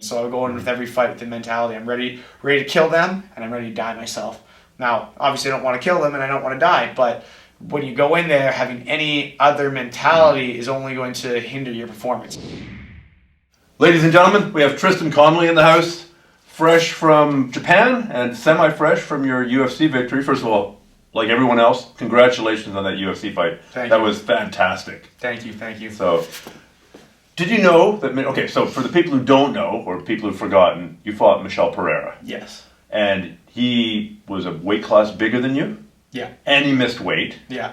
So I would go in with every fight with the mentality, I'm ready to kill them, and I'm ready to die myself. Now, obviously I don't want to kill them and I don't want to die, but when you go in there having any other mentality is only going to hinder your performance. Ladies and gentlemen, we have Tristan Connelly in the house, fresh from Japan and semi-fresh from your UFC victory. First of all, like everyone else, congratulations on that UFC fight. Thank you. That was fantastic. Thank you. So, did you know that, okay, so for the people who don't know, or people who've forgotten, you fought Michel Pereira. Yes. And he was a weight class bigger than you. Yeah. And he missed weight. Yeah.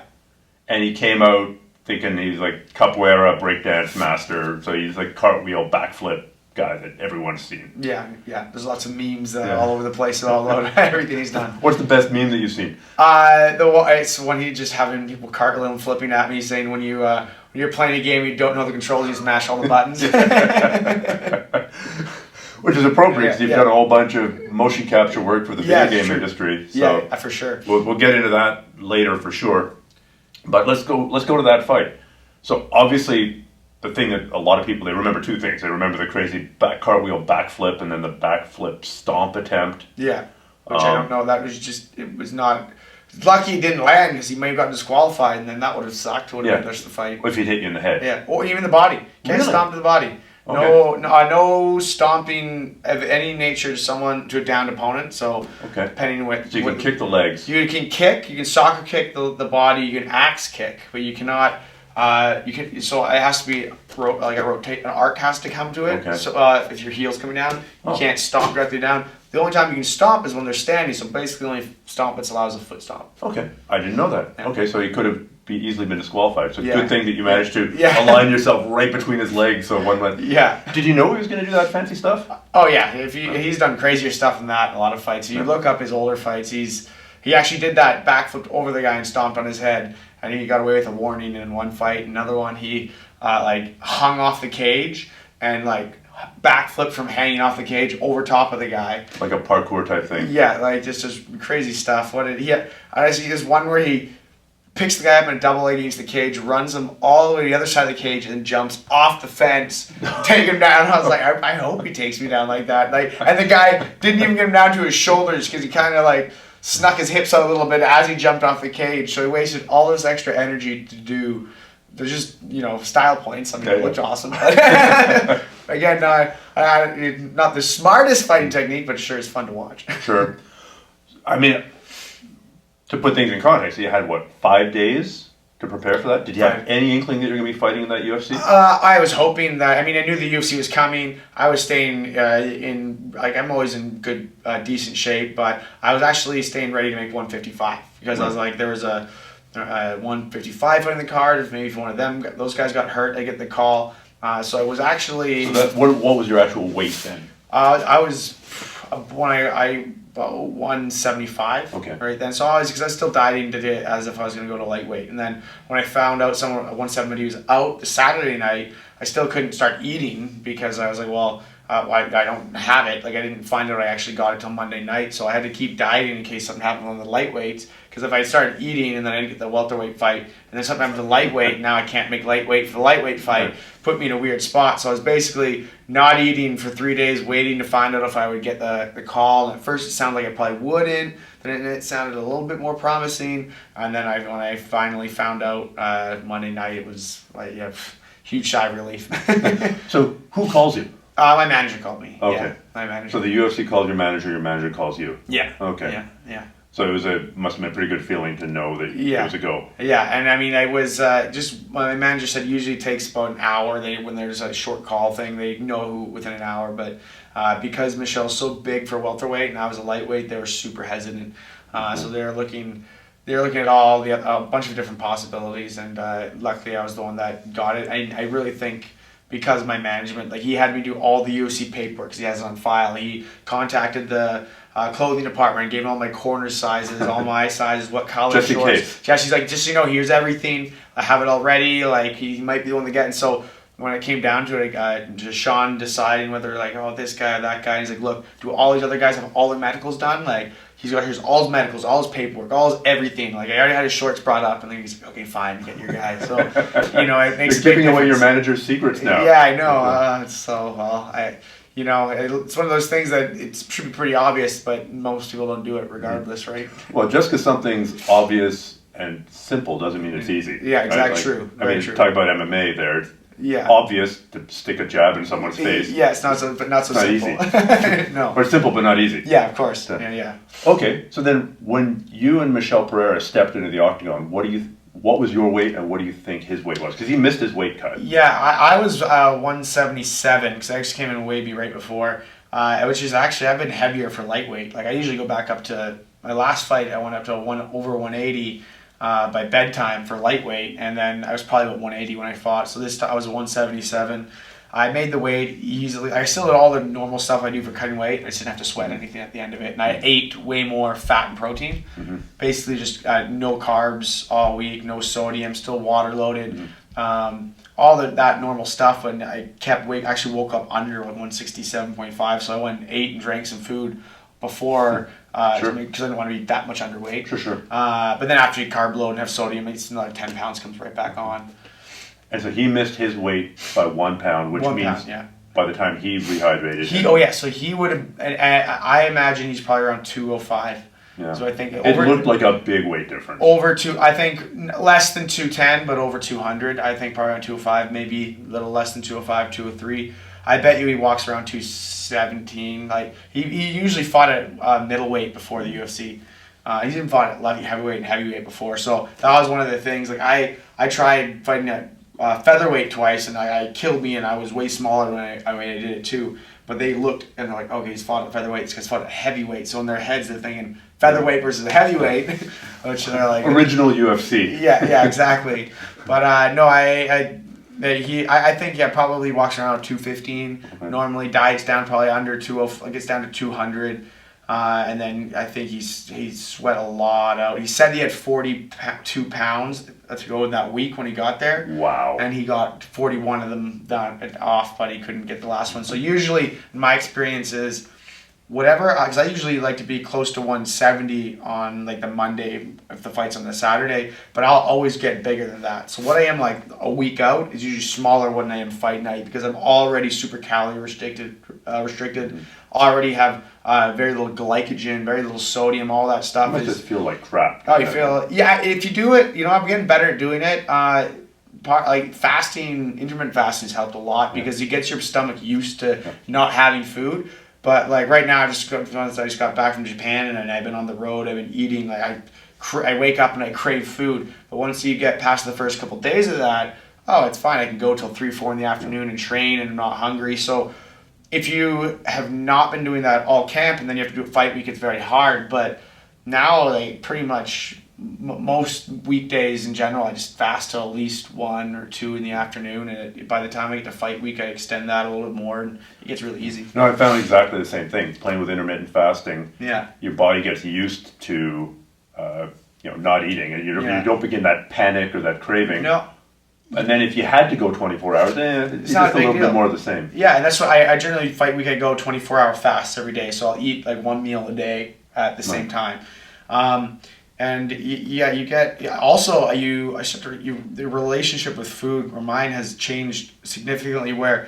And he came out thinking he's like capoeira, breakdance master, so he's like cartwheel, backflip guy that everyone's seen. Yeah. There's lots of memes all over the place all about everything he's done. What's the best meme that you've seen? It's when he just having people cartwheel and flipping at me, saying when you're playing a game, you don't know the controls, you just mash all the buttons. Which is appropriate because you've done a whole bunch of motion capture work for the video game industry. So yeah, for sure. We'll get into that later for sure. But let's go to that fight. So obviously, the thing that a lot of people, they remember two things. They remember the crazy cartwheel backflip and then the backflip stomp attempt. Yeah, which I don't know. That was just, it was not... Lucky he didn't land because he may have gotten disqualified, and then that would have sucked. Would have finished the fight. If he'd hit you in the head. Yeah, or even the body. Can't stomp to the body. Okay. No stomping of any nature to a downed opponent. So depending on what, so you can kick the legs. You can kick. You can soccer kick the body. You can axe kick, but you cannot. So it has to be an arc has to come to it. Okay. So if your heel's coming down, you can't stomp directly down. The only time you can stomp is when they're standing. So basically, the only stomp that's allowed is a foot stomp. Okay, I didn't know that. Yeah. Okay, so he could have easily been disqualified. So good thing that you managed to Yeah. align yourself right between his legs. So one went. Yeah. Did you know he was going to do that fancy stuff? Oh yeah, he's done crazier stuff than that in a lot of fights. If you look up his older fights, he actually did that backflip over the guy and stomped on his head, and he got away with a warning in one fight. Another one, he hung off the cage and backflip from hanging off the cage over top of the guy. Like a parkour type thing. Yeah, just crazy stuff. I see this one where he picks the guy up in a double leg against the cage, runs him all the way to the other side of the cage, and jumps off the fence, take him down. I was like, I hope he takes me down like that. And the guy didn't even get him down to his shoulders because he kind of snuck his hips out a little bit as he jumped off the cage. So he wasted all this extra energy to do. They're just, style points. I mean, it looked awesome. Again, not the smartest fighting technique, but sure, it's fun to watch. Sure. I mean, to put things in context, you had, 5 days to prepare for that? Did you have any inkling that you're going to be fighting in that UFC? I was hoping that, I knew the UFC was coming. I was staying I'm always in good, decent shape, but I was actually staying ready to make 155 because I was like, there was a 155 in the card. If maybe if one of those guys got hurt, I get the call. So I was actually... So what was your actual weight then? I was... About 175 right then. So because I was still dieting today as if I was going to go to lightweight. And then when I found out someone at 170 was out the Saturday night, I still couldn't start eating because I was like, well, I don't have it. I didn't find out I actually got it till Monday night. So I had to keep dieting in case something happened on the lightweights. Because if I started eating and then I didn't get the welterweight fight, and then something happened to lightweight, now I can't make lightweight for the lightweight fight, put me in a weird spot. So I was basically not eating for 3 days, waiting to find out if I would get the call. And at first it sounded like I probably wouldn't, then it sounded a little bit more promising. And then when I finally found out Monday night, it was huge sigh of relief. So who calls you? My manager called me. Okay. Yeah, my manager. So the UFC called your manager calls you. Yeah. Okay. Yeah. So it must have been a pretty good feeling to know that it was a go. Yeah, and I was my manager said usually it takes about an hour. When there's a short call thing, they know who within an hour. But because Michel's so big for welterweight and I was a lightweight, they were super hesitant. So they're looking at a bunch of different possibilities, and luckily I was the one that got it. I really think because of my management, he had me do all the UFC paperwork because he has it on file. He contacted the clothing department and gave him all my corner sizes, all my sizes, what color just shorts. In case. Yeah, she's like, just so you know, here's everything. I have it all ready. He might be the one to get. And so when it came down to it, just Sean deciding whether this guy or that guy. And he's like, look, do all these other guys have all their medicals done? Here's all his medicals, all his paperwork, all his everything. I already had his shorts brought up, and then he's like, okay, fine, get your guy. So, it makes You're giving away your manager's secrets now. Yeah, I know. you know, it's one of those things that it should be pretty obvious, but most people don't do it regardless, right? Well, just because something's obvious and simple doesn't mean it's easy. Yeah, exactly. Right? Like, true. I mean, talk about MMA there. It's obvious to stick a jab in someone's face. Yeah, it's not so simple. Easy. No. Or simple, but not easy. Yeah, of course. Yeah. Okay, so then when you and Michel Pereira stepped into the octagon, what was your weight and what do you think his weight was? Because he missed his weight cut. Yeah, I was 177 because I actually came in Wavy right before, which is actually, I've been heavier for lightweight. Like I usually go back up to, my last fight I went up to over 180 by bedtime for lightweight, and then I was probably about 180 when I fought. So this time I was 177. I made the weight easily. I still did all the normal stuff I do for cutting weight. I just didn't have to sweat anything at the end of it. And I ate way more fat and protein. Mm-hmm. Basically just no carbs all week, no sodium, still water loaded. Mm-hmm. All that normal stuff. And I kept weight, actually woke up under 167.5. So I went and ate and drank some food before because I didn't want to be that much underweight. Sure. But then after you carb load and have sodium, it's another 10 pounds comes right back on. And so he missed his weight by 1 pound, which means by the time he rehydrated. So he would have, I imagine he's probably around 205. Yeah. So I think it looked like a big weight difference. I think less than 210, but over 200. I think probably around 205, maybe a little less than 205, 203. I bet you he walks around 217. Like he usually fought at middleweight before the UFC. He's even fought at light heavyweight and heavyweight before. So that was one of the things. Like I tried fighting at featherweight twice, and I killed me, and I was way smaller when I did it too. But they looked and they're like, okay, he's fought at featherweight, he's fought at heavyweight. So in their heads, they're thinking featherweight versus heavyweight, which they're like original UFC. Yeah, exactly. But no, I think probably walks around 215. Okay. Normally diets down probably under 200, gets down to 200. And then I think he's sweat a lot out. He said he had 42 pounds to go in that week when he got there. Wow. And he got 41 of them done off, but he couldn't get the last one. So usually, in my experience is, whatever, because I usually like to be close to 170 on like the Monday if the fight's on the Saturday, but I'll always get bigger than that. So what I am like a week out is usually smaller when I am fight night because I'm already super calorie restricted. Already have very little glycogen, very little sodium, all that stuff. You must just feel like crap. Oh, you feel, if you do it, I'm getting better at doing it. Like fasting, intermittent fasting has helped a lot because it gets your stomach used to not having food. But like right now, I just got back from Japan and I've been on the road. I've been eating. Like I wake up and I crave food. But once you get past the first couple of days of that, it's fine. I can go till 3-4 in the afternoon and train and I'm not hungry. So if you have not been doing that all camp and then you have to do a fight week, it's very hard. But now, like pretty much most weekdays in general, I just fast till at least 1 or 2 in the afternoon, and by the time I get to fight week, I extend that a little bit more, and it gets really easy. No, I found exactly the same thing. Playing with intermittent fasting, your body gets used to not eating, and you don't begin that panic or that craving. No. And then if you had to go 24 hours, it's just a little bit more of the same. Yeah, and that's what I generally fight week. I go 24-hour fasts every day, so I'll eat like 1 meal a day at the same time. And you get also the relationship with food. Or mine has changed significantly. Where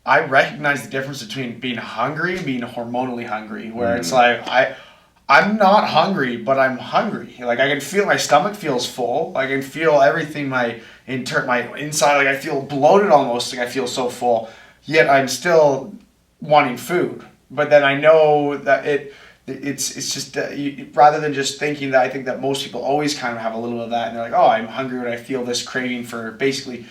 I recognize the difference between being hungry and being hormonally hungry. Where it's like I'm not hungry, but I'm hungry. Like I can feel my stomach feels full. I can feel everything my inside. Like I feel bloated almost. Like I feel so full. Yet I'm still wanting food. But then I know that it's just rather than just thinking that, I think that most people always kind of have a little of that, and they're like, oh, I'm hungry when I feel this craving for basically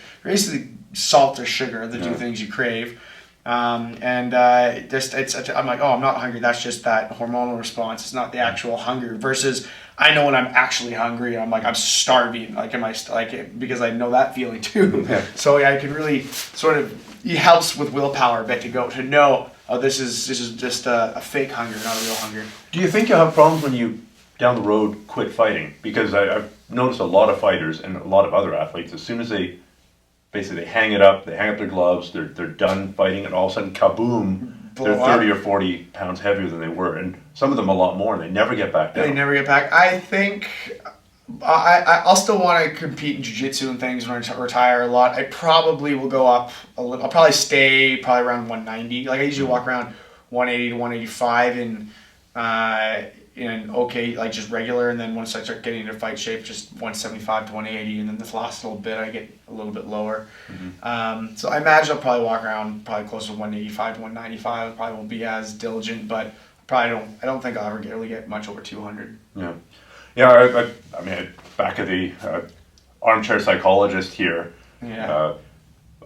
salt or sugar, the two things you crave. I'm like, oh, I'm not hungry. That's just that hormonal response. It's not the actual hunger. Versus, I know when I'm actually hungry. I'm like, I'm starving. Like, because I know that feeling too. Yeah. So I can really it helps with willpower a bit to know. Oh, this is just a fake hunger, not a real hunger. Do you think you'll have problems when you, down the road, quit fighting? Because I've noticed a lot of fighters and a lot of other athletes, as soon as they hang it up, they hang up their gloves, they're done fighting, and all of a sudden, kaboom, they're 30 or 40 pounds heavier than they were. And some of them a lot more, and they never get back down. They never get back. I think I'll still want to compete in jiu-jitsu and things when I retire a lot. I probably will go up a little. I'll probably stay around 190. Like I usually walk around 180 to 185 in okay, like just regular, and then once I start getting into fight shape, just 175 to 180, and then this last little bit I get a little bit lower. So I imagine I'll probably walk around probably closer to 185 to 195. I probably won't be as diligent, but I don't think I'll ever really get much over 200. Yeah, I mean, back at the armchair psychologist here,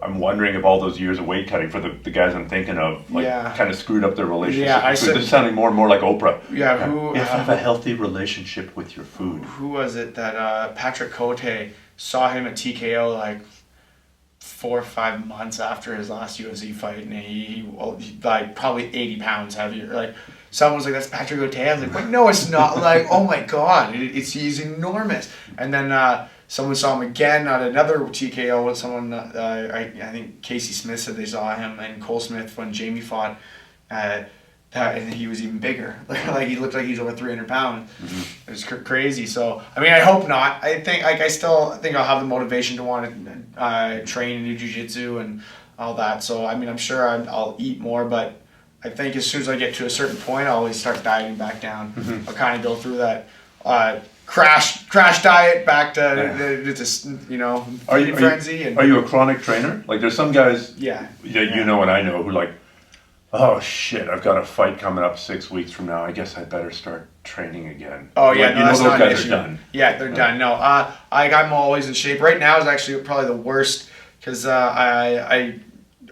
I'm wondering if all those years of weight cutting for the guys I'm thinking of, kind of screwed up their relationship. Yeah, this is sounding more and more like Oprah. Yeah, have a healthy relationship with your food. Who was it that Patrick Cote saw him at TKO like 4 or 5 months after his last UFC fight, and he like probably 80 pounds heavier. Like someone was like, "That's Patrick Cote." I was like, "No, it's not." Like, oh my god, he's enormous. And then someone saw him again at another TKO with someone. I think Casey Smith said they saw him, and Cole Smith when Jamie fought. And he was even bigger. Like he looked like he's over 300 pounds. It was crazy. So I mean, I hope not. I think I still think I'll have the motivation to want to train and do jiu-jitsu and all that. So I mean, I'm sure I'll eat more, but I think as soon as I get to a certain point, I'll always start dieting back down. I'll kind of go through that crash diet back to frenzy. Are you a chronic trainer? Like there's some guys you know and I know who like, oh shit, I've got a fight coming up 6 weeks from now. I guess I better start training again. Oh yeah, like, those guys are done. Yeah, they're done. No, I'm always in shape. Right now is actually probably the worst because I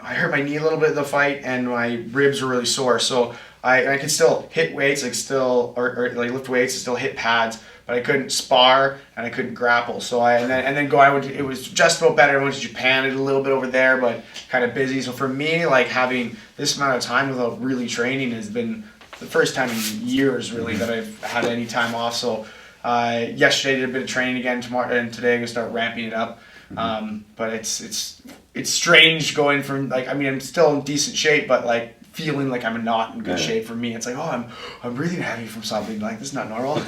hurt my knee a little bit in the fight and my ribs were really sore. So I could still hit weights, or lift weights and still hit pads, but I couldn't spar and I couldn't grapple. So it was just about better. I went to Japan, I did a little bit over there, but kind of busy. So for me, like having this amount of time without really training has been the first time in years really that I've had any time off. So yesterday I did a bit of training again, tomorrow and today I'm gonna start ramping it up. But it's strange going from like, I mean, I'm still in decent shape, but like feeling like I'm not in good shape for me. It's like, oh, I'm breathing heavy from something. Like, this is not normal.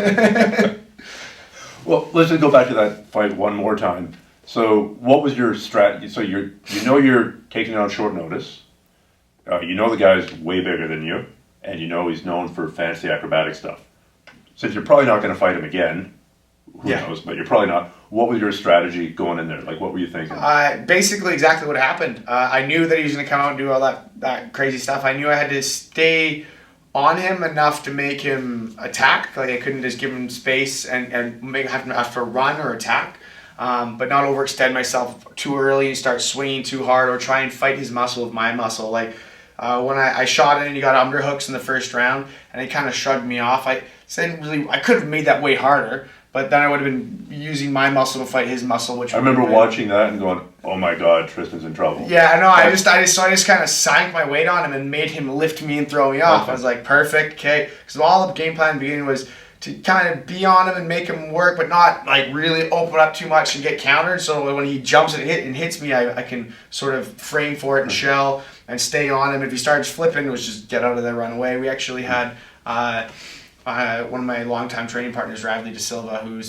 Well, let's just go back to that fight one more time. So what was your strategy? So you're taking it on short notice. You know the guy's way bigger than you, and you know he's known for fancy acrobatic stuff. Since you're probably not going to fight him again, who knows, but you're probably not. What was your strategy going in there? Like, what were you thinking? Basically exactly what happened. I knew that he was going to come out and do all that crazy stuff. I knew I had to stay on him enough to make him attack. Like, I couldn't just give him space and have to run or attack. But not overextend myself too early and start swinging too hard or try and fight his muscle with my muscle. Like, when I shot it and he got underhooks in the first round and he kind of shrugged me off, I could have made that way harder. But then I would have been using my muscle to fight his muscle, which I remember watching that and going, "Oh my God, Tristan's in trouble." Yeah, no, I just kind of sank my weight on him and made him lift me and throw me off. I was like, perfect, okay. Because all the game plan in the beginning was to kind of be on him and make him work, but not like really open up too much and get countered. So when he jumps and hits me, I can sort of frame for it and shell and stay on him. If he starts flipping, it was just get out of there, run away. We actually had. One of my longtime training partners, Radley De Silva, Radley.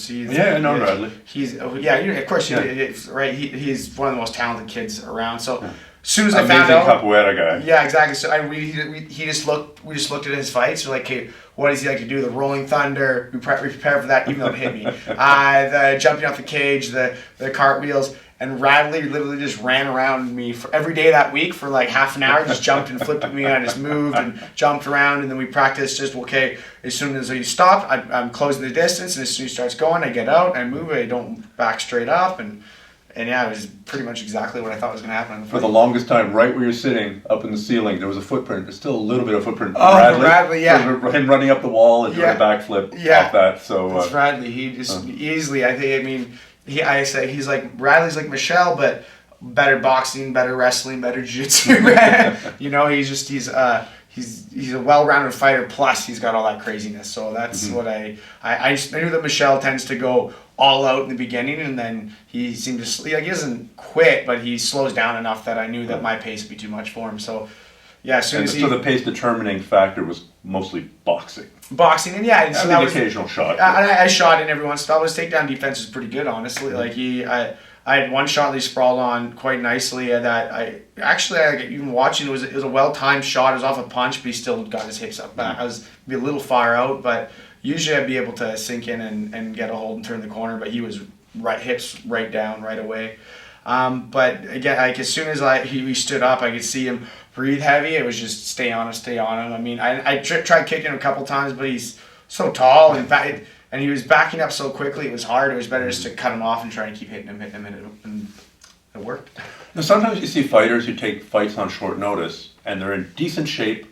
Of course you did, right? He's one of the most talented kids around. So as soon as I found out, capoeira guy. Yeah, exactly. So we just looked at his fights. We're like, okay, what does he like to do? The rolling thunder. We prepare for that, even though it hit me. The jumping off the cage, the cartwheels. And Radley literally just ran around me for every day that week for like half an hour. Just jumped and flipped at me, and I just moved and jumped around. And then we practiced just, okay, as soon as he stopped, I'm closing the distance. And as soon as he starts going, I get out, I move, I don't back straight up. And yeah, it was pretty much exactly what I thought was going to happen. For the longest time, right where you're sitting, up in the ceiling, there was a footprint. There's still a little bit of footprint. Radley, yeah. Him running up the wall and doing a backflip off that. So that's Radley. He just easily, he's like, Radley's like Michel, but better boxing, better wrestling, better jiu-jitsu. He's a well-rounded fighter, plus he's got all that craziness. So that's what I knew that Michel tends to go all out in the beginning, and then he seemed to, he doesn't quit, but he slows down enough that I knew that my pace would be too much for him. So as soon as so the pace determining factor was mostly boxing. Boxing, and so that was occasional shot. I shot in every once in a while. His takedown defense was pretty good, honestly. Like I had one shot that he sprawled on quite nicely that I even watching it was a well timed shot. It was off a punch, but he still got his hips up back. I was a little far out, but usually I'd be able to sink in and get a hold and turn the corner. But he was hips right down right away. But again, like as soon as he stood up, I could see him breathe heavy. It was just stay on him. I mean, I tried kicking him a couple times, but he's so tall and he was backing up so quickly. It was hard. It was better just to cut him off and try and keep hitting him, and it worked. Now, sometimes you see fighters who take fights on short notice, and they're in decent shape,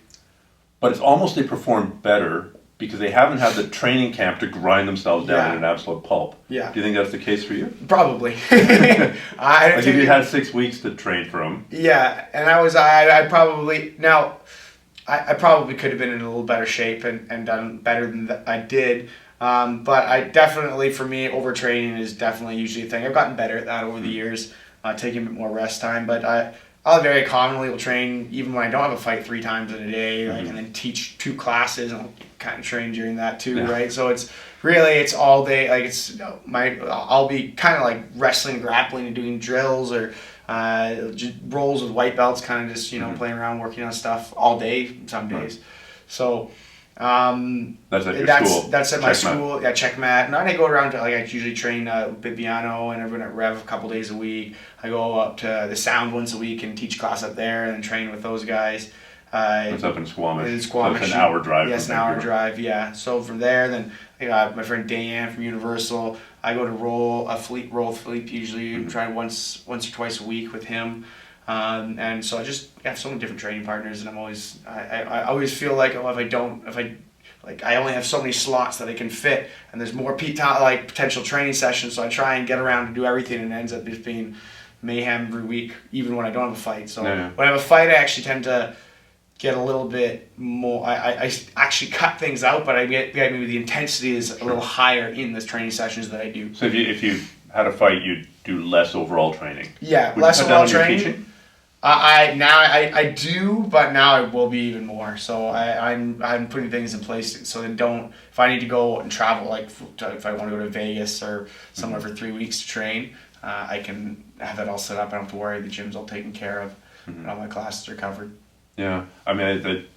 but it's almost they perform better because they haven't had the training camp to grind themselves down in an absolute pulp. Yeah. Do you think that's the case for you? Probably. If you had 6 weeks to train for him. Yeah, and I probably could have been in a little better shape and done better than I did. But I definitely, for me, overtraining is definitely usually a thing. I've gotten better at that over the years, taking a bit more rest time. But I very commonly will train even when I don't have a fight 3 times in a day, and then teach 2 classes, and I'll kind of train during that too, right? So it's all day. Like I'll be kind of like wrestling, grappling, and doing drills or just rolls with white belts, kind of just playing around, working on stuff all day some days. So. That's at your school. That's at my school. Yeah, Checkmat. And I go around to, I usually train Bibiano and everyone at Rev a couple days a week. I go up to the Sound once a week and teach class up there and then train with those guys. It's up in Squamish. In Squamish. So it's an hour drive. Yes, an hour drive. Yeah. So from there, then I got my friend Dan from Universal. I go to roll Philippe usually. Try once or twice a week with him. And so I just have so many different training partners, and I always feel like I only have so many slots that I can fit, and there's more potential training sessions, so I try and get around to do everything, and it ends up just being mayhem every week, even when I don't have a fight. So when I have a fight, I actually tend to get a little bit more. I actually cut things out, but maybe the intensity is a little higher in the training sessions that I do. So if you had a fight, you'd do less overall training. Yeah, less overall training. I do, but now I will be even more. So I'm putting things in place so that if I need to go and travel, like if I want to go to Vegas or somewhere for 3 weeks to train, I can have that all set up. I don't have to worry. The gym's all taken care of, and all my classes are covered. Yeah, I mean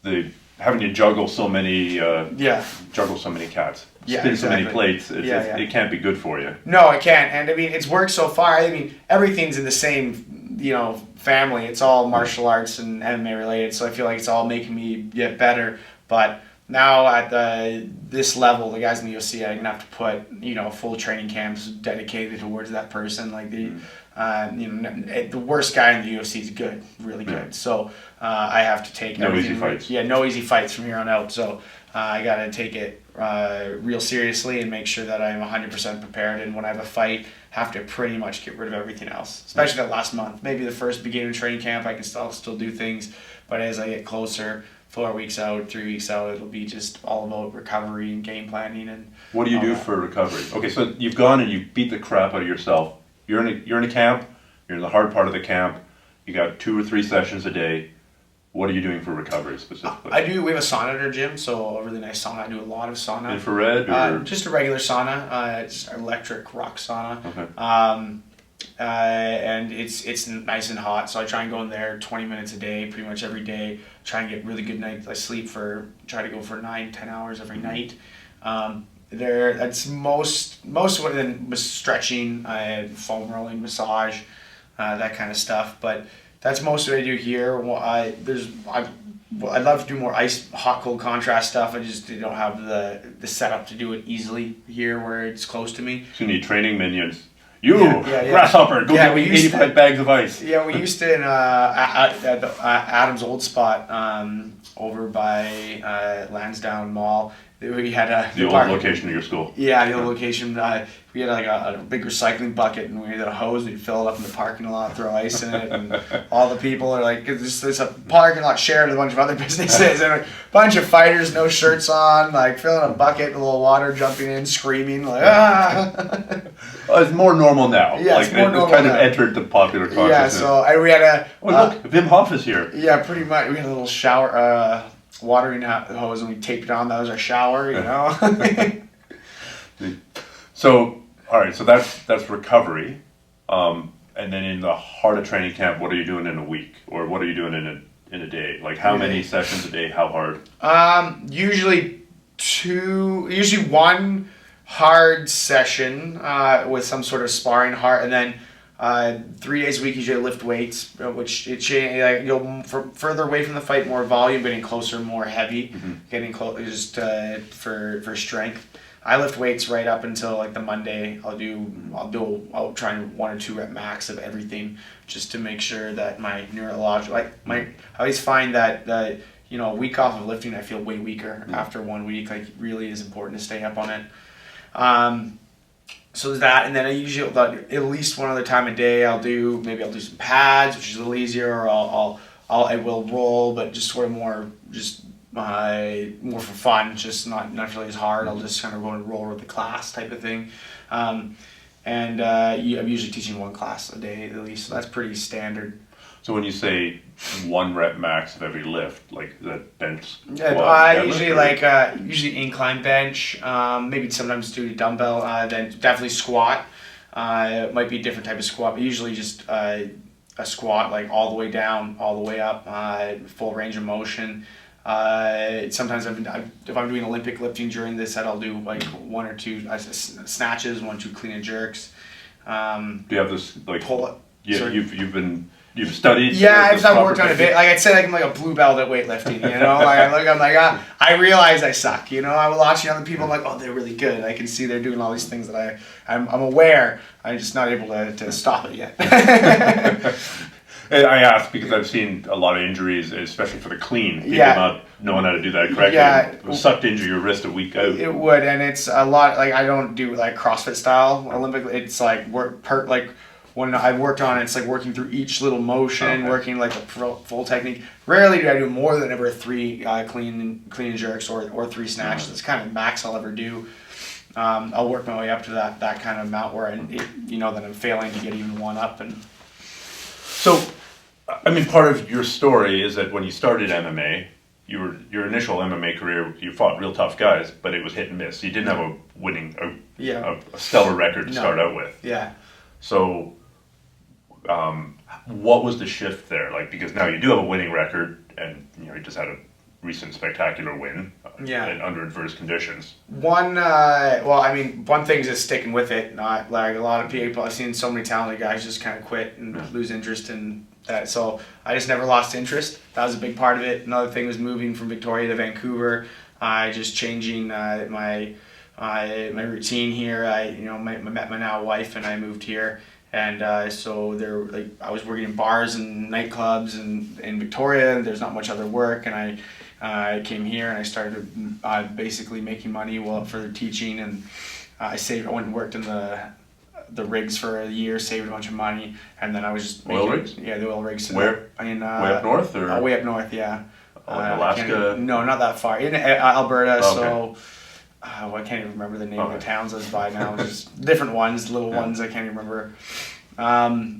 the having to juggle so many cats, spin so many plates. It can't be good for you. No, it can't. And I mean, it's worked so far. I mean, everything's in the same family. It's all martial arts and MMA related, so I feel like it's all making me get better. But now at this level, the guys in the UFC, I'm gonna have to put full training camps dedicated towards that person. Like the worst guy in the UFC is good, really good. So I have to take no easy fights. Yeah, no easy fights from here on out. So I gotta take it real seriously and make sure that I'm 100% prepared. And when I have a fight, have to pretty much get rid of everything else, especially that last month. Maybe the first beginning of training camp, I can still do things, but as I get closer, 4 weeks out, 3 weeks out, it'll be just all about recovery and game planning. And what do you do for recovery? Okay, so you've gone and you beat the crap out of yourself. You're in a camp. You're in the hard part of the camp. You got 2 or 3 sessions a day. What are you doing for recovery specifically? We have a sauna at our gym, so a really nice sauna. I do a lot of sauna. Infrared or? Just a regular sauna. It's electric rock sauna. Okay. And it's nice and hot, so I try and go in there 20 minutes a day, pretty much every day. Try and get really good nights. I try to go for 9-10 hours every night. That's most of it then was stretching, foam rolling, massage, that kind of stuff. But that's most of what I do here. I'd love to do more hot, cold contrast stuff. I just don't have the setup to do it easily here where it's close to me. So you need training minions. Grasshopper, go get me 85 bags of ice. Yeah, we used to at Adam's old spot over by Lansdowne Mall, we had the old location of your school. Yeah, the old location. We had like a big recycling bucket, and we had a hose. We'd fill it up in the parking lot, throw ice in it, and all the people are like, it's a parking lot shared with a bunch of other businesses, and a bunch of fighters, no shirts on, like filling a bucket with a little water, jumping in, screaming like ah. It's more normal now. Yeah, like, it's more normal kind now. of entered the popular consciousness. Yeah, so we had a. Look, Wim Hof is here. Yeah, pretty much. We had a little shower, watering hose, and we taped it on. That was our shower, you know. So, all right. So that's recovery, and then in the heart of training camp, what are you doing in a week, or what are you doing in a day? Like how many sessions a day? How hard? Usually one hard session with some sort of sparring hard, and then 3 days a week usually lift weights, which like go further away from the fight, more volume, getting closer, more heavy, getting close just for strength. I lift weights right up until like the Monday. I'll try and 1 or 2 rep max of everything, just to make sure that my neurological, I always find that a week off of lifting, I feel way weaker after 1 week. Like, really is important to stay up on it. So there's that, and then I usually at least one other time a day I'll do some pads, which is a little easier, or I will roll, but just sort of more for fun, just not really as hard. I'll just kind of go and roll with the class type of thing. I'm usually teaching 1 class a day at least, so that's pretty standard. So when you say 1 rep max of every lift, like that bench? Usually incline bench, maybe sometimes do a dumbbell, then definitely squat. It might be a different type of squat, but usually just a squat, like all the way down, all the way up, full range of motion. Sometimes if I'm doing Olympic lifting during this set, I'll do like 1 or 2 snatches, 1 or 2 clean and jerks. Do you have this like pull up? Yeah, you've studied. Yeah, I've worked on a bit. Like I'd say, like I'm like a blue belt at weightlifting. You know, I realize I suck. You know, I'm watching other people. I'm like, oh, they're really good. I can see they're doing all these things that I'm aware. I'm just not able to stop it yet. And I ask because I've seen a lot of injuries, especially for the clean. People not knowing how to do that correctly. Yeah. It would suck to injure your wrist a week out. It would, and it's a lot. Like I don't do like CrossFit style Olympic. It's like when I've worked on it, it's like working through each little motion, working like a full technique. Rarely do I do more than ever 3 clean and jerks or 3 snatches. That's kind of max I'll ever do. I'll work my way up to that kind of amount where that I'm failing to get even 1 up. And so, I mean, part of your story is that when you started MMA, your initial MMA career, you fought real tough guys, but it was hit and miss. You didn't have a stellar record to start out with. Yeah. So, what was the shift there? Like, because now you do have a winning record, and you just had a recent spectacular win. Under adverse conditions. One thing is just sticking with it. Not like a lot of people. I've seen so many talented guys just kind of quit and lose interest in that. So I just never lost interest. That was a big part of it. Another thing was moving from Victoria to Vancouver. Just changing my routine here. I met my now wife and I moved here. And so I was working in bars and nightclubs and in Victoria, and there's not much other work. And I came here and I started basically making money for teaching. And I went and worked in the rigs for a year, saved a bunch of money, and then I was just oil rigs. Yeah, the oil rigs. Where? Way up north, or way up north, yeah. Alaska. No, not that far. In Alberta. Oh, okay. So. I can't even remember the name of the towns I was by now. Just different ones, little ones I can't even remember.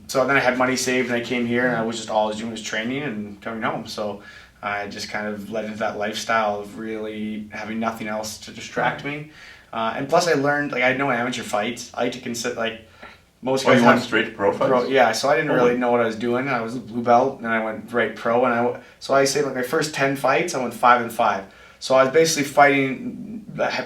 So then I had money saved and I came here and I was just all I was doing was training and coming home. So I just kind of led into that lifestyle of really having nothing else to distract me. And plus I learned, I had no amateur fights. I like to consider, most guys you went straight to pro fights? Yeah, so I didn't really know what I was doing. I was a blue belt and I went right pro. And so I say my first 10 fights, I went 5-5. So I was basically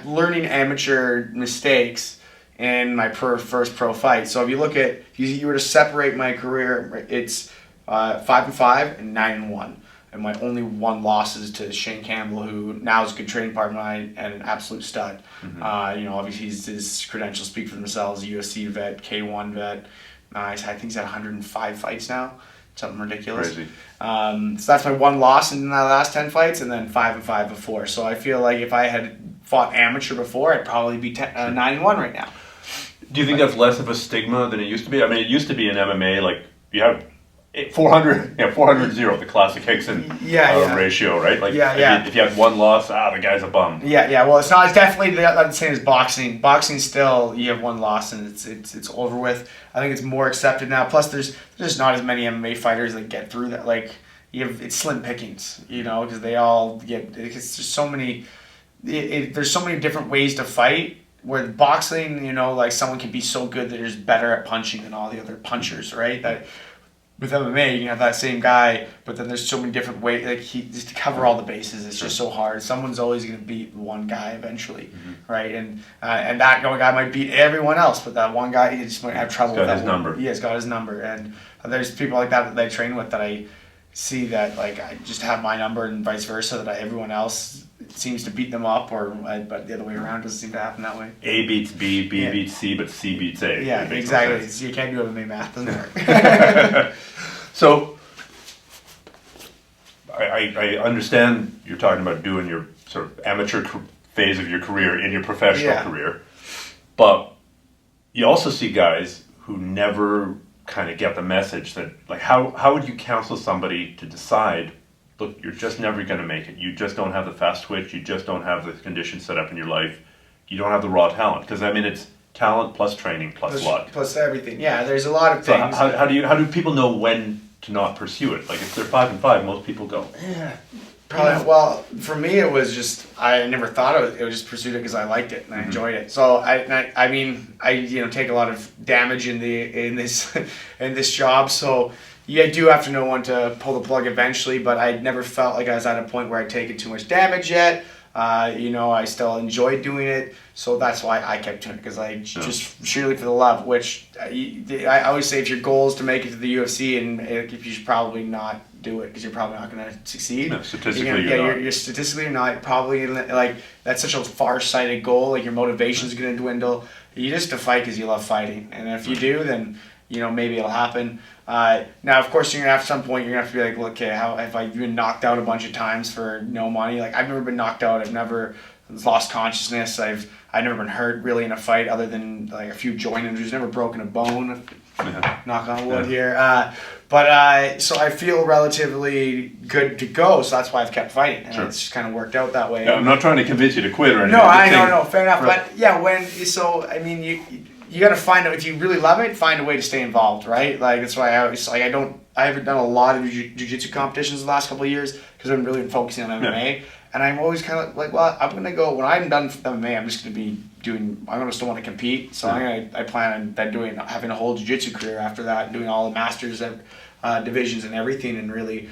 learning amateur mistakes in my first pro fight. So if you look at, if you were to separate my career, it's 5-5 and 9-1. And my only 1 loss is to Shane Campbell, who now is a good training partner of mine and an absolute stud. Mm-hmm. Obviously his credentials speak for themselves. UFC vet, K1 vet. I think he's had 105 fights now. Something ridiculous. Crazy. So that's my 1 loss in the last 10 fights, and then 5-5 before. So I feel like if I had fought amateur before, I'd probably be 9-1 right now. Do you think that's less of a stigma than it used to be? I mean, it used to be in MMA, like, you have 400-0, the classic Hickson ratio, right? Like, if you had one loss, the guy's a bum. Yeah. Well, it's definitely not the same as boxing. Boxing still, you have one loss and it's over with. I think it's more accepted now. Plus, there's just not as many MMA fighters that get through that. Like, it's slim pickings, because they all get. It's just so many. There's so many different ways to fight. Where boxing, like someone can be so good that they're just better at punching than all the other punchers, right? That with MMA, you can have that same guy, but then there's so many different ways. Like just to cover all the bases, it's just so hard. Someone's always going to beat one guy eventually, right? And that one guy might beat everyone else, but that one guy, he just might have trouble with that number. Yeah, he's got his number, and there's people like that I train with that I see that like I just have my number and vice versa. That everyone else seems to beat them up, but the other way around doesn't seem to happen that way. A beats B, B beats C, but C beats A. Yeah, exactly. So you can't do MMA math, doesn't work. So, I understand you're talking about doing your sort of amateur phase of your career in your professional career, but you also see guys who never kind of get the message that, like, how would you counsel somebody to decide, look, you're just never going to make it. You just don't have the fast twitch. You just don't have the conditions set up in your life. You don't have the raw talent. Because, I mean, it's talent plus training plus luck. Plus everything. Yeah, there's a lot of things. So how do people know when to not pursue it? Like, if they're 5-5, most people go, Probably, well, for me, it was just, I never thought of it. It was just pursued it because I liked it and I enjoyed it. So I mean, I take a lot of damage in this job. So you do have to know when to pull the plug eventually. But I never felt like I was at a point where I'd taken too much damage yet. I still enjoyed doing it. So that's why I kept doing it, because I just surely for the love. Which I always say, if your goal is to make it to the UFC, and you should probably not do it because you're probably not going to succeed. No, statistically, you're statistically not. Probably like that's such a far-sighted goal. Like your motivation is going to dwindle. You just to fight because you love fighting, and if you do, then maybe it'll happen. Now, of course, you're gonna have some point. You're gonna have to be like, look, okay, how have I been knocked out a bunch of times for no money? Like I've never been knocked out. I've never lost consciousness. I've never been hurt really in a fight, other than like a few joint injuries. Never broken a bone. Knock on wood here. So I feel relatively good to go. So that's why I've kept fighting, and it's just kind of worked out that way. Yeah, I'm not trying to convince you to quit or anything. No, fair enough. Right. But yeah, I mean, you got to find out, if you really love it, find a way to stay involved, right? Like that's why I always I haven't done a lot of jiu-jitsu competitions the last couple of years because I've really been focusing on MMA. And I'm always kind of like, well, I'm gonna go when I'm done with MMA. I'm just gonna be I'm gonna still want to compete. So I plan on having a whole jiu-jitsu career after that, and doing all the masters divisions and everything, and really.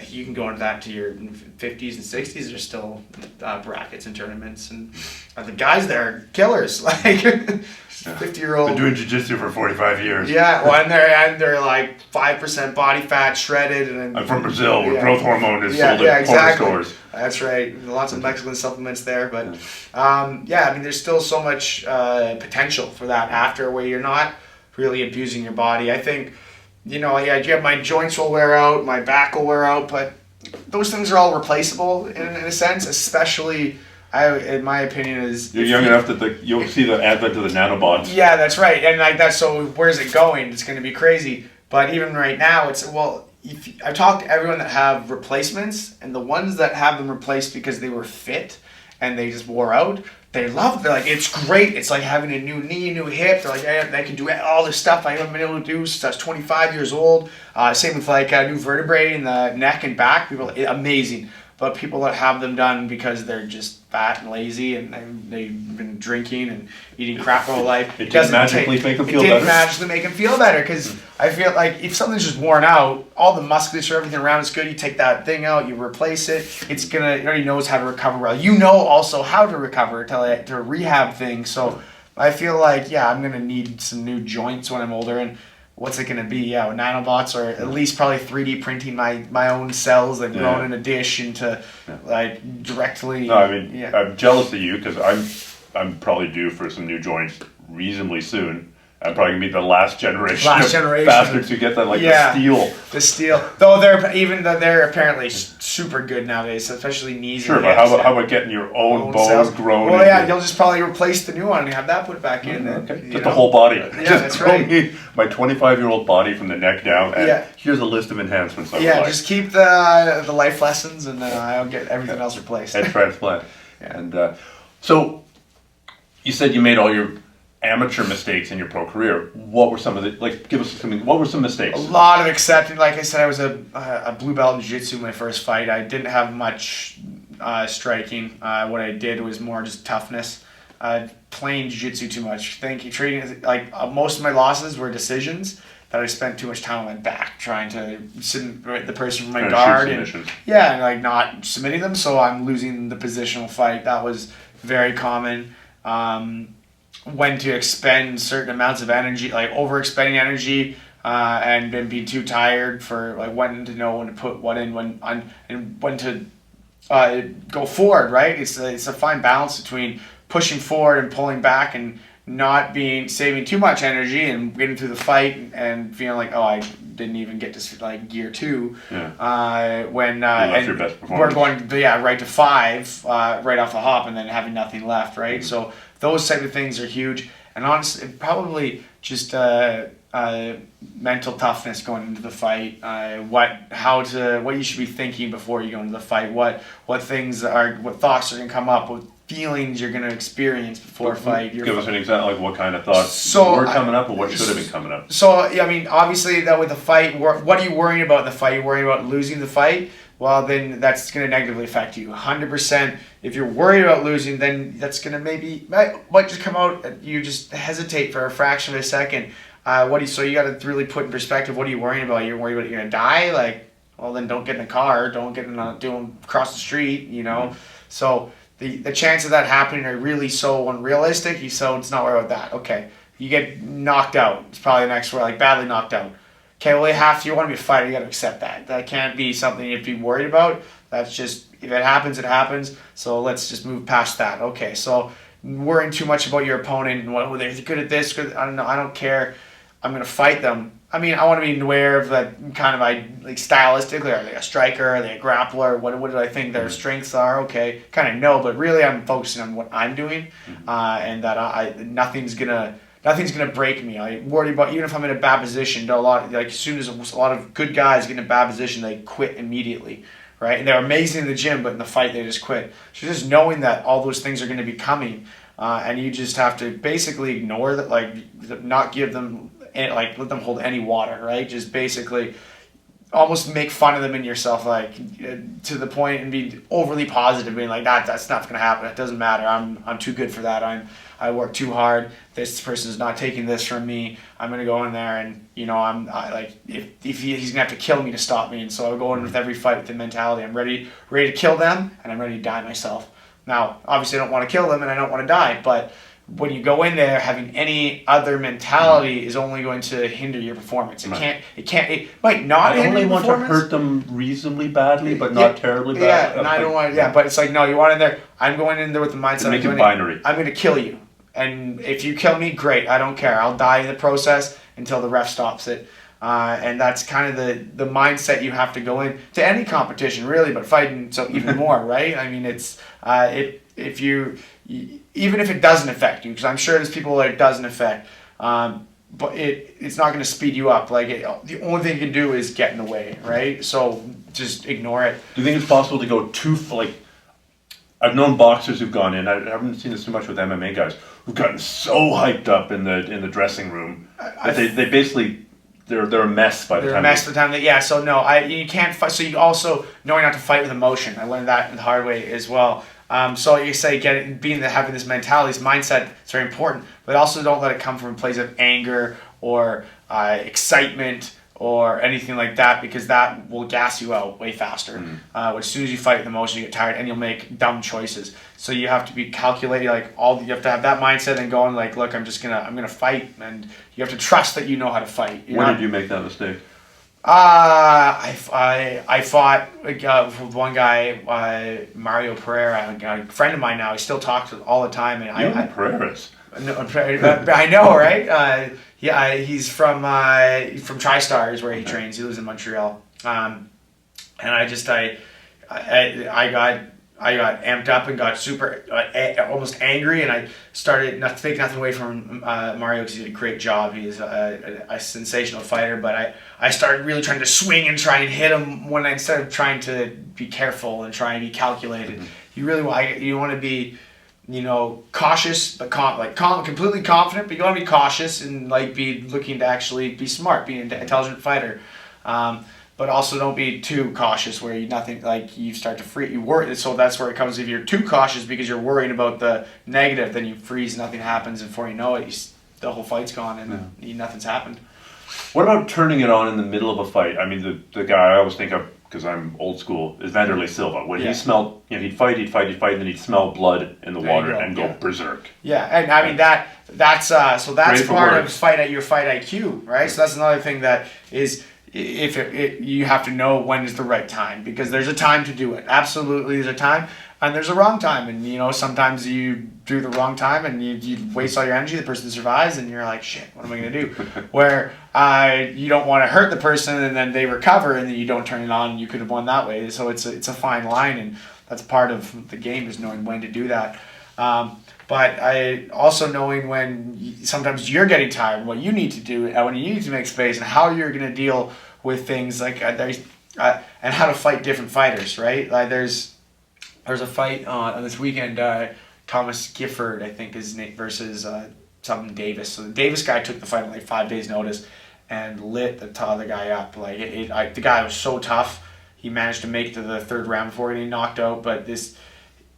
You can go into that to your 50s and 60s. There's still brackets and tournaments, and the guys there are killers. Like 50-year-old. Been doing jiu-jitsu for 45 years. Yeah, well, and they're like 5% body fat, shredded, and I'm from Brazil, where growth hormone is sold at corner stores. That's right. Lots of Mexican supplements there, but I mean, there's still so much potential for that after, where you're not really abusing your body. I think. My joints will wear out, my back will wear out, but those things are all replaceable in a sense, especially, in my opinion, is... You're young enough that you'll see the advent of the nanobots. Yeah, that's right, and like that's, so where's it going? It's going to be crazy, but even right now, I've talked to everyone that have replacements, and the ones that have them replaced because they were fit, and they just wore out, they're like, it's great. It's like having a new knee, new hip. They're like, I can do all this stuff I haven't been able to do since I was 25 years old. Same with like new vertebrae in the neck and back. People, amazing. But people that have them done because they're just fat and lazy, and they've been drinking and eating crap all life. It didn't magically make them feel better. It didn't magically make them feel better, because I feel like if something's just worn out, all the musculature, everything around is good. You take that thing out, you replace it. It already knows how to recover well. You know also how to recover to rehab things. So I feel like I'm gonna need some new joints when I'm older. And what's it going to be? With nanobots, or at least probably 3D printing my own cells that grown in a dish into like directly. No, I mean, I'm jealous of you, because I'm probably due for some new joints reasonably soon. I'm probably gonna be the last generation of bastards who get that the steel. Though they're apparently super good nowadays, especially knees. Sure, but how about getting your own bones grown? Well, yeah, you'll just probably replace the new one and have that put back in. Okay. Just the whole body. Yeah, that's right. My 25-year-old body from the neck down, and here's a list of enhancements. Just keep the life lessons, and I'll get everything else replaced. Head transplant. And so, you said you made all your amateur mistakes in your pro career. What were some of the, give us something, what were some mistakes? A lot of accepting. Like I said, I was a blue belt in jiu-jitsu my first fight. I didn't have much striking. What I did was more just toughness. Playing jiu-jitsu too much. Treating most of my losses were decisions that I spent too much time on my back trying to submit the person from my guard and not submitting them, so I'm losing the positional fight. That was very common. When to expend certain amounts of energy, overexpending energy, and then being too tired for when to know when to put what in, and when to go forward. Right? It's a fine balance between pushing forward and pulling back, and not saving too much energy and getting through the fight and feeling like, I didn't even get to gear 2. When your best performance. We're going right to 5 right off the hop, and then having nothing left, right? Mm-hmm. So those type of things are huge, and honestly, probably just mental toughness going into the fight. What you should be thinking before you go into the fight. What thoughts are going to come up. What feelings you're going to experience before a fight. Give us an example, what kind of thoughts were coming up, or what should have been coming up. So, obviously, that with the fight, what are you worrying about in the fight? You're worrying about losing the fight? Well, then that's going to negatively affect you. 100%. If you're worried about losing, then that's going to might just come out, you just hesitate for a fraction of a second. So you got to really put in perspective, what are you worrying about? You're worried about you're going to die? Well, then don't get in a car. Don't get across the street, Mm-hmm. So the chance of that happening are really so unrealistic. So it's not worried about that. Okay, you get knocked out. It's probably the next word, badly knocked out. Okay, well, you want to be a fighter, you got to accept that. That can't be something you have to be worried about. That's just, if it happens, it happens. So let's just move past that. Okay, so worrying too much about your opponent and they're good at this, I don't know, I don't care. I'm going to fight them. I want to be aware of that kind of, stylistically, are they a striker, are they a grappler, what do I think their strengths are? Okay, kind of know, but really I'm focusing on what I'm doing, and that nothing's gonna break me. I worry about, even if I'm in a bad position, as soon as a lot of good guys get in a bad position, they quit immediately, right? And they're amazing in the gym, but in the fight they just quit. So just knowing that all those things are going to be coming, and you just have to basically ignore that, not give them, let them hold any water, right? Just basically almost make fun of them and yourself, to the point, and be overly positive, being that's not going to happen. It doesn't matter. I'm too good for that. I work too hard. This person is not taking this from me. I'm going to go in there and, if he's going to have to kill me to stop me. And so I go in with every fight with the mentality. I'm ready to kill them, and I'm ready to die myself. Now, obviously I don't want to kill them and I don't want to die, but when you go in there, having any other mentality is only going to hinder your performance. It might not hinder your performance. I only want to hurt them reasonably badly, but not terribly badly. Yeah, and I don't want. Yeah, but it's no, you want in there. I'm going in there with the mindset. Make it binary. I'm going to kill you, and if you kill me, great. I don't care. I'll die in the process until the ref stops it. And that's kind of the mindset you have to go in to any competition, really, but fighting so even more, right? It's even if it doesn't affect you, because I'm sure there's people that it doesn't affect, but it's not going to speed you up. The only thing you can do is get in the way, right? So just ignore it. Do you think it's possible to go too I've known boxers who've gone in. I haven't seen this too much with MMA guys who've gotten so hyped up in the dressing room that they basically they're a mess by the time. They're a mess by the time. So no, you can't fight. So you also knowing not to fight with emotion. I learned that the hard way as well. So you say having this mentality, this mindset, it's very important, but also don't let it come from a place of anger or excitement or anything like that, because that will gas you out way faster. As soon as you fight with emotion, you get tired and you'll make dumb choices. So you have to be calculating, you have to have that mindset and going look, I'm gonna fight, and you have to trust that you know how to fight. When did you make that mistake? I fought with one guy, Michel Pereira, a friend of mine now. I still talk to all the time. And Pereiras. No, I know, right? Yeah, he's from TriStar is where he trains. He lives in Montreal. And I got amped up and got super almost angry, and I started not to take nothing away from Mario because he did a great job. He's a sensational fighter, but I started really trying to swing and try and hit him when instead of trying to be careful and try and be calculated. Mm-hmm. You want to be, cautious but completely confident, but you want to be cautious and be looking to actually be smart, be an intelligent fighter. But also don't be too cautious where you start to freeze. You worry, so that's where it comes. If you're too cautious because you're worrying about the negative, then you freeze. Nothing happens, and before you know it, the whole fight's gone and nothing's happened. What about turning it on in the middle of a fight? I mean, the guy I always think of, because I'm old school, is Vanderlei Silva. When he smelled, he'd fight, and then he'd smell blood in the water and go berserk. Yeah, and I mean that's part of your fight IQ, right? So that's another thing that is. You have to know when is the right time, because there's a time to do it. Absolutely, there's a time, and there's a wrong time. And sometimes you do the wrong time and you waste all your energy. The person survives, and you're like, shit, what am I gonna do? Where you don't want to hurt the person, and then they recover, and then you don't turn it on. And you could have won that way. So it's a fine line, and that's part of the game, is knowing when to do that. But I also knowing when sometimes you're getting tired, what you need to do, and when you need to make space, and how you're going to deal with things and how to fight different fighters, right? There's a fight on this weekend, Thomas Gifford, I think his name, versus something Davis. So the Davis guy took the fight on 5 days' notice and lit the other guy up. The guy was so tough. He managed to make it to the third round before getting knocked out, but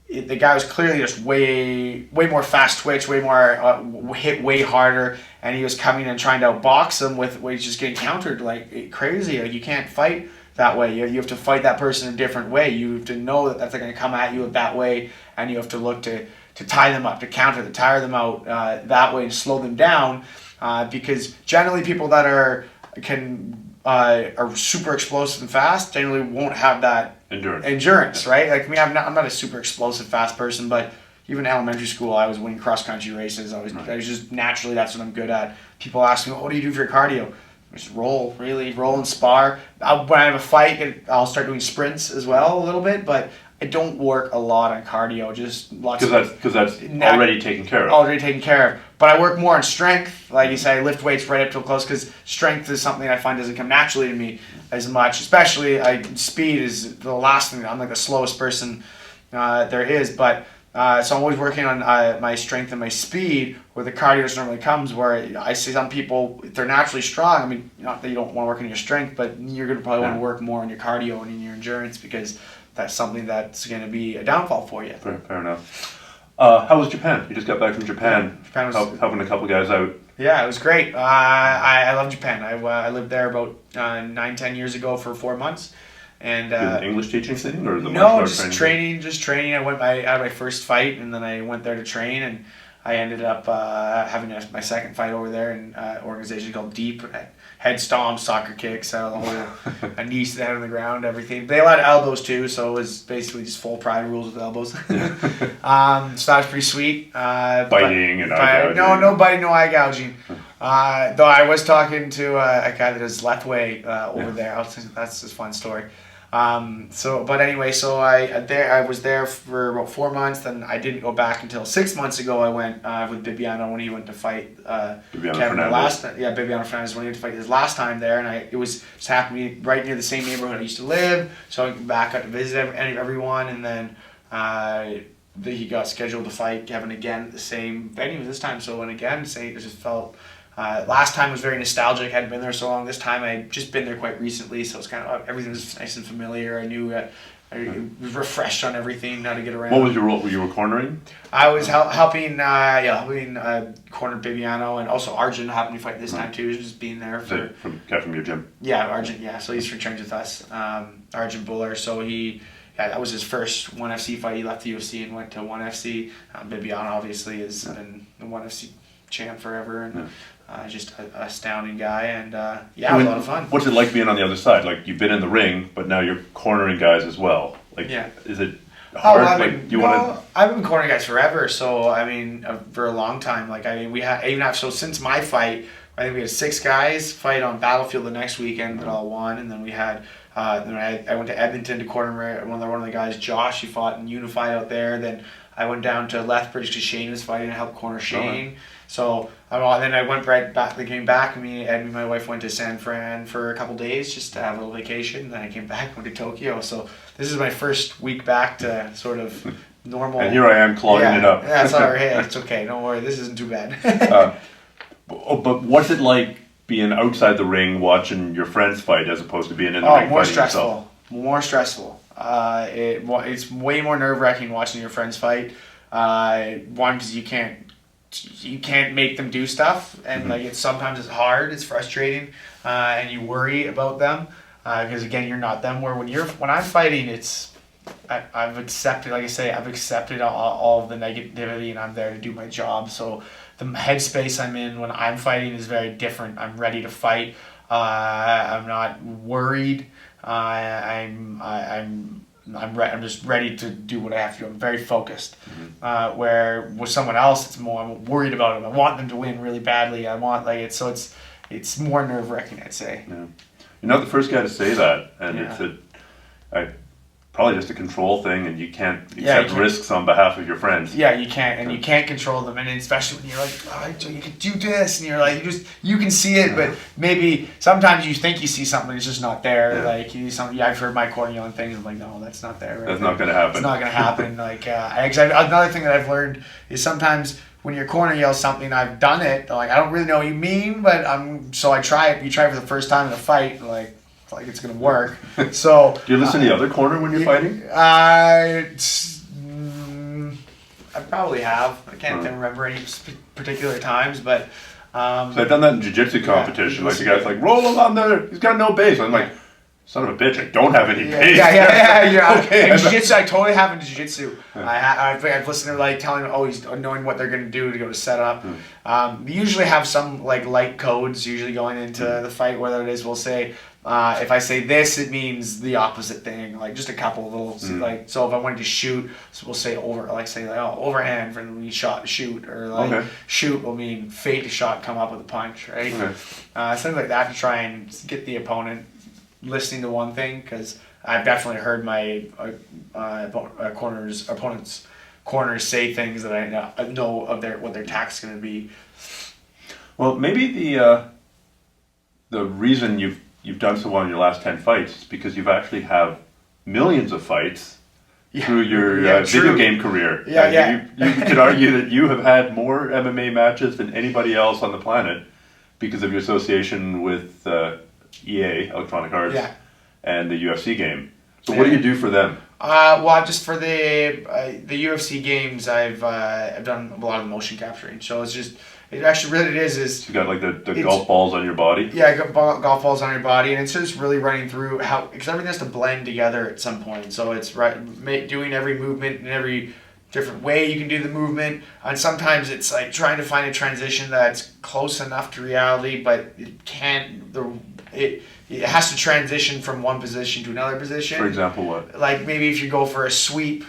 the guy was clearly just way more fast twitch, way more hit way harder, and he was coming and trying to outbox him with he's just getting countered like crazy. You can't fight that way. You have to fight that person a different way. You have to know that they're going to come at you that way, and you have to look to tie them up, to counter, to tire them out that way and slow them down, because generally people that are super explosive and fast generally won't have that endurance, right? Like me, I'm not a super explosive fast person, but even in elementary school, I was winning cross country races. I was just naturally, that's what I'm good at. People ask me, what do you do for your cardio? I just roll and spar. When I have a fight, I'll start doing sprints as well a little bit, but I don't work a lot on cardio, just lots because that's already taken care of. Already taken care of. But I work more on strength. Like you say, I lift weights right up to close, because strength is something I find doesn't come naturally to me as much. Especially speed is the last thing. I'm like the slowest person there is. But so I'm always working on my strength and my speed, where the cardio just normally comes. Where I see some people, if they're naturally strong, I mean, not that you don't want to work on your strength, but you're going to probably want to work more on your cardio and in your endurance, because that's something that's going to be a downfall for you. Fair enough. How was Japan? You just got back from Japan. Japan was helping a couple guys out. Yeah, it was great. I love Japan. I lived there about 9-10 years ago for 4 months, and English teaching thing or just training. I had my first fight, and then I went there to train, and I ended up having my second fight over there in an organization called Deep. Head stomps, soccer kicks, a knee down on the ground, everything. They allowed elbows too, so it was basically just full pride rules with elbows. So that was pretty sweet. Biting and eye gouging. No biting, no eye gouging. Though I was talking to a guy that does Lethway over there. That's a fun story. I was there for about 4 months, then I didn't go back until 6 months ago. I went with Bibiano when he went to fight Kevin Bibiano Fernandez when he went to fight his last time there, and it was just happened to be right near the same neighborhood I used to live, so I went back, got to visit everyone, and then he got scheduled to fight Kevin again at the same venue this time. So it just felt. Last time was very nostalgic. Hadn't been there so long. This time I'd just been there quite recently, so it's kind of everything was nice and familiar. I knew I was refreshed on everything, how to get around. What was your role? You were cornering? I was helping corner Bibiano, and also Arjun happened to fight this time too. Just being there for from your gym. Yeah, Arjun. Yeah, so he's trained with us. Arjun Buller. So that was his first 1FC fight. He left the UFC and went to 1FC. Bibiano obviously has been the 1FC champ forever, and just an astounding guy, and it was a lot of fun. What's it like being on the other side? Like, you've been in the ring, but now you're cornering guys as well. Like, is it hard? I've been cornering guys forever. So I mean, for a long time. Like I mean, so since my fight, I think we had 6 guys fight on Battlefield the next weekend that all won, and then we had. I went to Edmonton to corner one of the guys, Josh. He fought in Unified out there. Then I went down to Lethbridge because Shane was fighting and helped corner Shane. Right. So then I went right back. They came back. Me and my wife went to San Fran for a couple days just to have a little vacation. Then I came back, went to Tokyo. So this is my first week back to sort of normal. And here I am clogging it up. Yeah, it's all right. Hey, it's okay. Don't worry. This isn't too bad. But what's it like being outside the ring watching your friends fight as opposed to being in the ring more fighting stressful. yourself? More stressful. It's way more nerve-wracking watching your friends fight. One, because you can't make them do stuff, and like sometimes it's hard, it's frustrating, and you worry about them because again you're not them. Where when I'm fighting, I've accepted, like I say, I've accepted all of the negativity, and I'm there to do my job. So the headspace I'm in when I'm fighting is very different. I'm ready to fight. I'm not worried. I'm just ready to do what I have to do. I'm very focused. Where with someone else, it's more I'm worried about them. I want them to win really badly. I want it's more nerve-wracking, I'd say. Yeah. You're not the first guy to say that, and it's probably just a control thing, and you can't accept risks on behalf of your friends. Yeah, you can't, and you can't control them, and especially when you're like, oh, you can do this, and you're like, you can see it, but maybe sometimes you think you see something, it's just not there. Yeah. Like you something. I've heard my corner yelling things. I'm like, no, that's not there. Right? That's not going to happen. It's not going to happen. Like, another thing that I've learned is sometimes when your corner yells something, I've done it. Like, I don't really know what you mean, but so I try it. You try it for the first time in a fight, like it's gonna work. So do you listen to the other corner when you're fighting? I probably have. I can't remember any particular times, but so I've done that in jiu-jitsu competition. Like the guy's like, roll him on there. He's got no base. I'm like, son of a bitch, I don't have any base. Yeah. Okay. In jiu-jitsu, I totally have in jiu-jitsu. I've listened to like telling them, he's knowing what they're gonna do to go to set up. We usually have some like light codes usually going into the fight. Whether it is, we'll say. If I say this, it means the opposite thing. Like just a couple of little like. So if I wanted to shoot, so we'll say overhand for when you shot to shoot, or like shoot will mean fake a shot, come up with a punch, right? Something like that to try and get the opponent listening to one thing, because I've definitely heard my opponents' corners say things that I know of what their tack's going to be. Well, maybe the reason you've done so well in your last 10 fights is because you've actually have millions of fights through your video game career. You could argue that you have had more MMA matches than anybody else on the planet because of your association with EA, Electronic Arts, and the UFC game. So what do you do for them? Just for the UFC games, I've done a lot of motion capturing. So it's just... It actually really is. You got like the golf balls on your body? Yeah, I got golf balls on your body, and it's just really running through because everything has to blend together at some point. So it's doing every movement in every different way you can do the movement, and sometimes it's like trying to find a transition that's close enough to reality, but it can't. It has to transition from one position to another position. For example, what? Like maybe if you go for a sweep.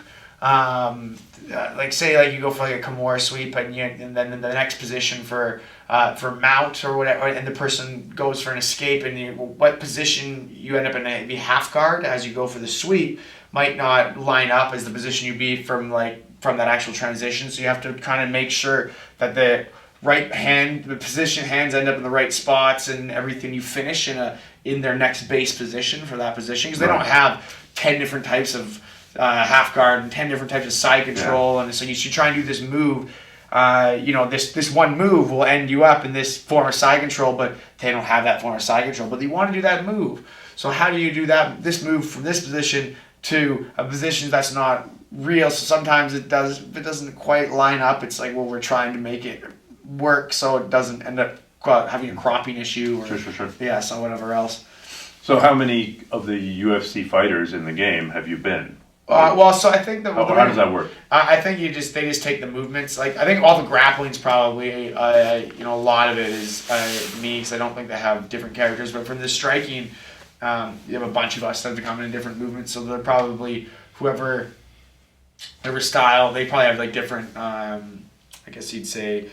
Like say like you go for like a Kimura sweep and then in the next position for mount or whatever, and the person goes for an escape, and what position you end up in the half guard as you go for the sweep might not line up as the position you be from that actual transition. So you have to kind of make sure that the position hands end up in the right spots, and everything you finish in their next base position for that position, because they don't have 10 different types of half guard and 10 different types of side control, and so you should try and do this move. This one move will end you up in this form of side control, but they don't have that form of side control. But they want to do that move. So how do you do this move from this position to a position that's not real? So sometimes it doesn't quite line up. It's like, well, we're trying to make it work so it doesn't end up having a cropping issue or sure. So whatever else. So how many of the UFC fighters in the game have you been? So I think how does that work? I think they just take the movements. Like I think all the grappling's probably a lot of it is me, because I don't think they have different characters. But from the striking, you have a bunch of us that have come in different movements. So they're probably whoever Every style, they probably have like different, I guess you'd say,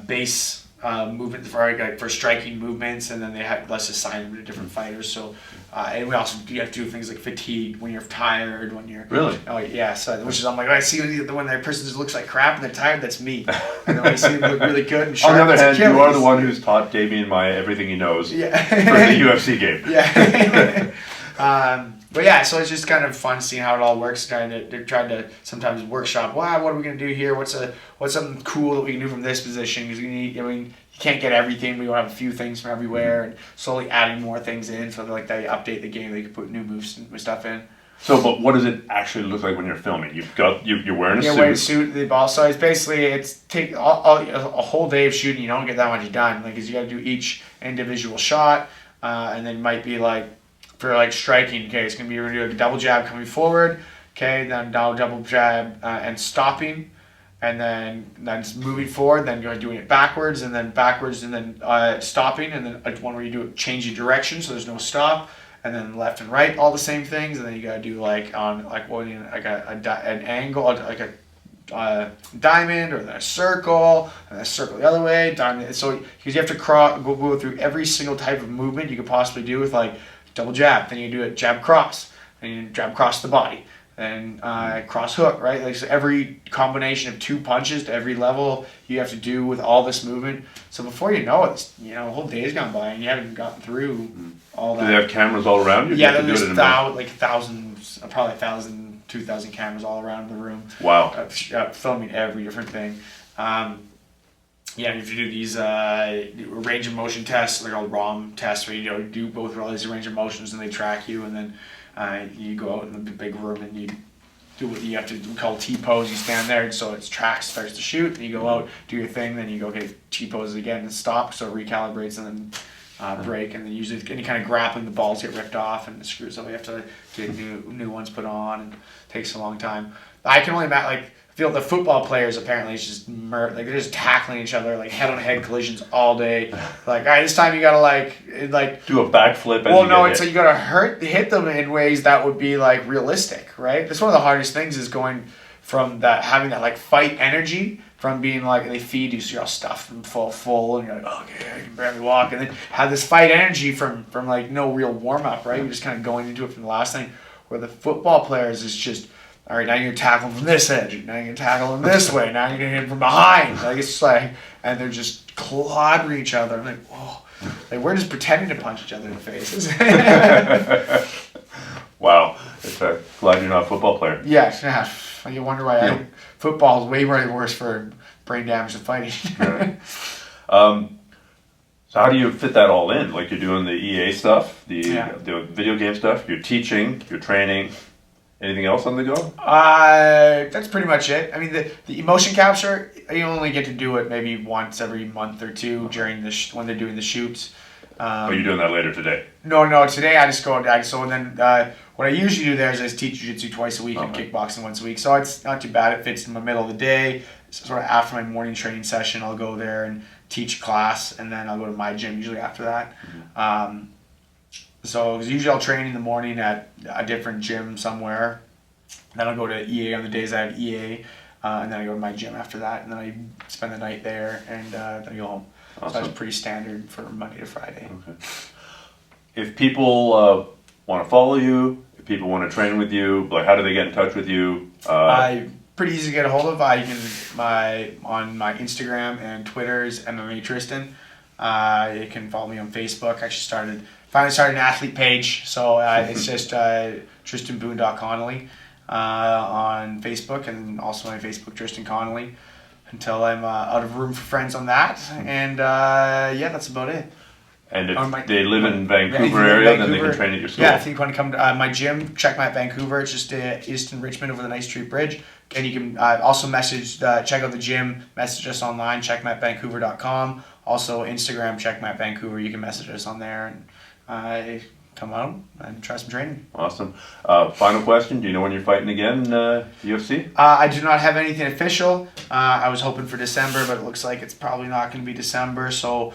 base movement for striking movements, and then they have, let's assign them to different fighters. So, and we also, you have to do things like fatigue when you're tired, when you're really, oh yeah. So which is, I'm like, I see when that person just looks like crap and they're tired, that's me. And then I see them look really good and sharp. On the other hand, you are the one who's taught Damien Maya everything he knows for the UFC game. Yeah. But yeah, so it's just kind of fun seeing how it all works. They're trying to sometimes workshop. Wow, what are we gonna do here? What's something cool that we can do from this position? Because you can't get everything. We want to have a few things from everywhere, and slowly adding more things in. So like they update the game, they can put new moves and stuff in. So, but what does it actually look like when you're filming? You're wearing a suit. Yeah, wearing a suit. The ball. So it's basically take a whole day of shooting. You don't get that much done. Like, 'cause you got to do each individual shot, and then might be like. For like striking, okay, it's gonna be, you're gonna do a double jab coming forward, okay, then double jab and stopping, and then just moving forward, then you're doing it backwards, and then stopping, and then one where you do it changing direction, so there's no stop, and then left and right, all the same things, and then you gotta do like an angle, like a diamond, or then a circle, and a circle the other way, diamond. So because you have to go through every single type of movement you could possibly do with like. Double jab, then you do it jab cross, then you jab cross the body, then cross hook, right? Like, so every combination of 2 punches to every level you have to do with all this movement. So before you know it, a whole day's gone by and you haven't gotten through all that. Do they have cameras all around you? Yeah, there's thousands, probably 1,000, 2,000 cameras all around the room. Wow. Filming every different thing. Yeah, if you do these range of motion tests, they're called ROM tests, where you do both all these range of motions and they track you, and then you go out in the big room and you do what you have to call Tipos. You stand there, so it tracks, starts to shoot, and you go out, do your thing, then you go get Tipos again and stop, so it recalibrates and then break, and then usually any kind of grappling, the balls get ripped off and the screws, so we have to get new ones put on, and it takes a long time. I can only imagine, like, feel the football players apparently is just they're just tackling each other, like head-on-head collisions all day. Like, all right, this time you gotta like do a backflip. Well, no, it's like you gotta hit them in ways that would be like realistic, right? That's one of the hardest things, is going from having that like fight energy, from being like, they feed you, so you're all stuffed and full, and you're like, oh, okay, I can barely walk, and then have this fight energy from like no real warm up, right? You're just kind of going into it from the last thing. Where the football players is just. All right, now you're tackling from this edge. Now you're tackling this way. Now you're getting hit from behind. Like, it's like, and they're just clobbering each other. I'm like, whoa. Like, we're just pretending to punch each other in the faces. Wow. Glad you're not a football player. Yeah. You wonder why football is way worse for brain damage than fighting. Right. So how do you fit that all in? Like, you're doing the EA stuff, the video game stuff, you're teaching, you're training. Anything else on the go? That's pretty much it. I mean, the emotion capture, you only get to do it maybe once every month or two during when they're doing the shoots. You're doing that later today? No. Today I just go. So then what I usually do there is I just teach jiu-jitsu twice a week and kickboxing once a week. So it's not too bad. It fits in the middle of the day. So sort of after my morning training session, I'll go there and teach class, and then I'll go to my gym usually after that. Mm-hmm. So usually I'll train in the morning at a different gym somewhere. Then I'll go to EA on the days I have EA, and then I go to my gym after that, and then I spend the night there, and then I go home. Awesome. So that's pretty standard for Monday to Friday. Okay. If people want to follow you, if people want to train with you, like, how do they get in touch with you? Pretty easy to get a hold of. You can on my Instagram and Twitter's MMA Tristan. You can follow me on Facebook. I finally started an athlete page, so it's just Tristan Connelly on Facebook, and also my Facebook Tristan Connelly, until I'm out of room for friends on that. And that's about it. And if they live in Vancouver area, then they can train at your school. Yeah, if you want to come to my gym, check my Vancouver. It's just east in Richmond over the Nice Street Bridge. And you can also check out the gym, message us online, checkmatvancouver.com. Also Instagram, checkmatvancouver. You can message us on there and come out and try some training. Awesome. Final question: do you know when you're fighting again, UFC? I do not have anything official. I was hoping for December, but it looks like it's probably not going to be December. So,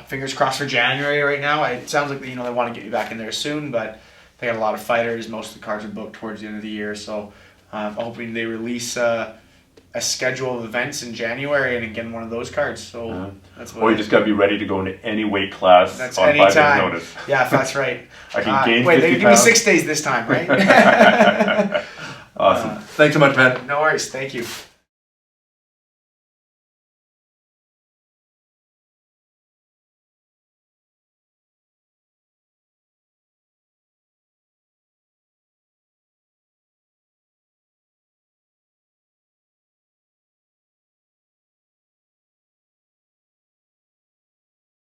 fingers crossed for January right now. It sounds like they want to get you back in there soon, but they got a lot of fighters. Most of the cards are booked towards the end of the year, so hoping they release a schedule of events in January and again one of those cards. So that's what. Or you just gotta be ready to go into any weight class that's on 5 days anytime. notice. Yeah, that's right. I can gain 50 Wait, they give me pounds. 6 days this time, right? Awesome. Thanks so much, man. No worries. Thank you.